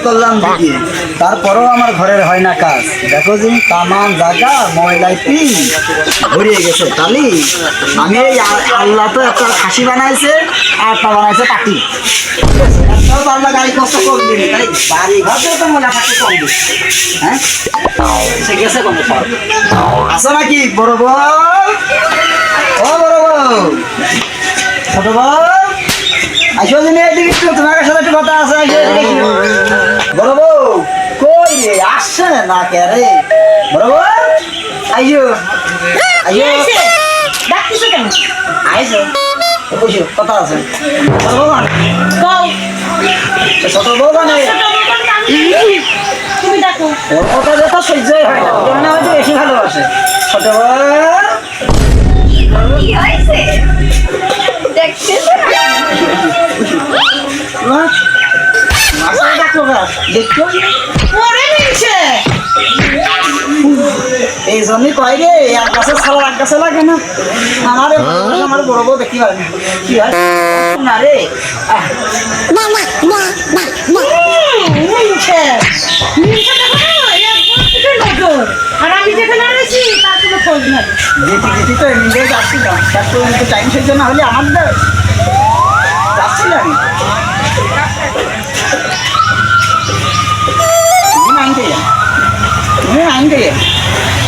করলাম দিকে, তারপরেও আমার ঘরের হয় না কাজ। দেখো যে তামাম জায়গা ময়লায় ভরিয়ে গেছে। তালি আমি এই আল্লাহ তো একটা খাসি বানাইছে আর একটা বানাইছে পাটি। গাড়ি কষ্ট কম দিবি, তাই বাড়ি ঘর তো ময়লা থাকে কম দিবি। হ্যাঁ সে গেছে কম আসো নাকি বড় বউ? ও বড় বউ, ছোট বউ আসো দিনে এদিকে একটু, তোমার সাথে একটু কথা আছে। বড় বউ কই রে, আসছে না কে রে? বড় বউ আইসো আইসো, ডাকতেছো কেন? আইসো বসো, কথা আছে। বড় বউ ছোট বউ মানে তুমি ডাকো। ওর কথা যেটা সহ্যই হয় না, ওটা মানে হয়তো বেশি ভালোবাসে। ছোট বউ কি হয়েছে দেখতেছো না? এই জন্যই কয় রে, এক গাছের ছাড়া এক গাছে লাগে না। আমার বড় বউ দেখতে পারে না। কি হয় না রে, আর আমি যেখানে রয়েছি তার কোনো খোঁজ নাই। যেটি তো এমনি যাচ্ছিলাম, টাইম সহ্য না হলে আমার যাচ্ছিলাম।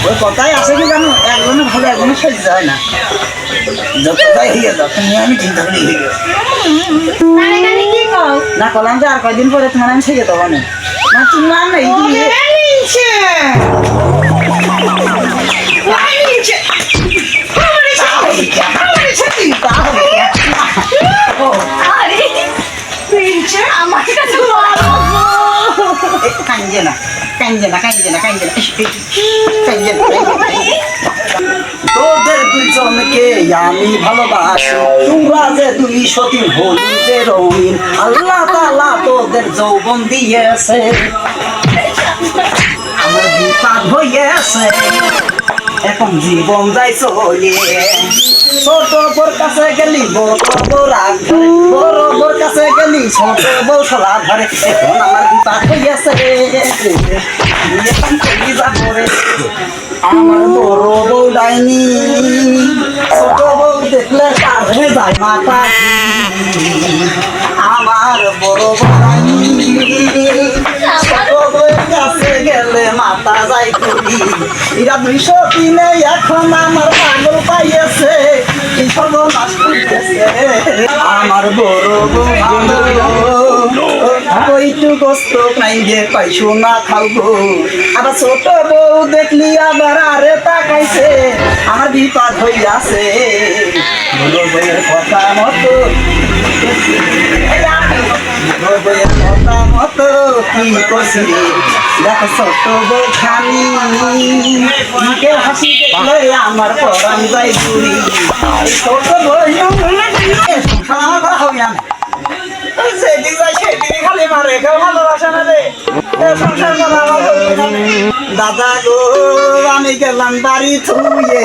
ওই কথাই আছে কি জানো, একজনে ভালো একজনে সহ্য হয় না। যত যাই হয়ে যাও, তুমি আমি চিন্তা করি না করলাম যে আর কয়দিন পরে তোমার আমি শিখে দেবো না। তুমি আর নেই কাঞ্জে না তোদের দুইজনকে আমি ভালোবাসি, তোরা যে দুই সতীন হলি যে রঙিন, আল্লাহ তাআলা তোদের যৌবন দিয়েছে, আমার বিপাদ হইয়াছে, এখন জীবন যাই চলিয়ে। ছোট বোর কাছে গেলি বড় বউ রাগ ধরে, বড় বোর কাছে গেলি ছোট বউ সলা ধরে, এখন আমার বিপাদ হইয়াছে, আমার বড় বউ ডাইনি, ছোট বউ দেখলে কাঁধে যায় মাথা, আমার বড় বউ ডাইনি, ছোট বউয়ের কাছে গেলে মাথা যায় করি। এরা 203 এখন আমার পাগল পাইয়েছে, এই সর্বনাশ করতেছে আমার বড় বউ। কইটু কষ্ট কাইন্দে পাইছো না খাবো, আবার ছোট বউ দেখলি আবার আরে তাকাইছে, আমার বিপদ হইয়াছে। বড় বউয়ের কথা মতো কি করছি দেখ, ছোট বউ খানি হাসি দেখলে আমার পরান যাই চুরি। ছোট বউ হবে আমি সেদিন যাই সেদিনই খালি মারে, কেউ ভালোবাসে না রে, সংসার করা আমার। দাদা গো আমি গেলাম বাড়ি থুয়ে।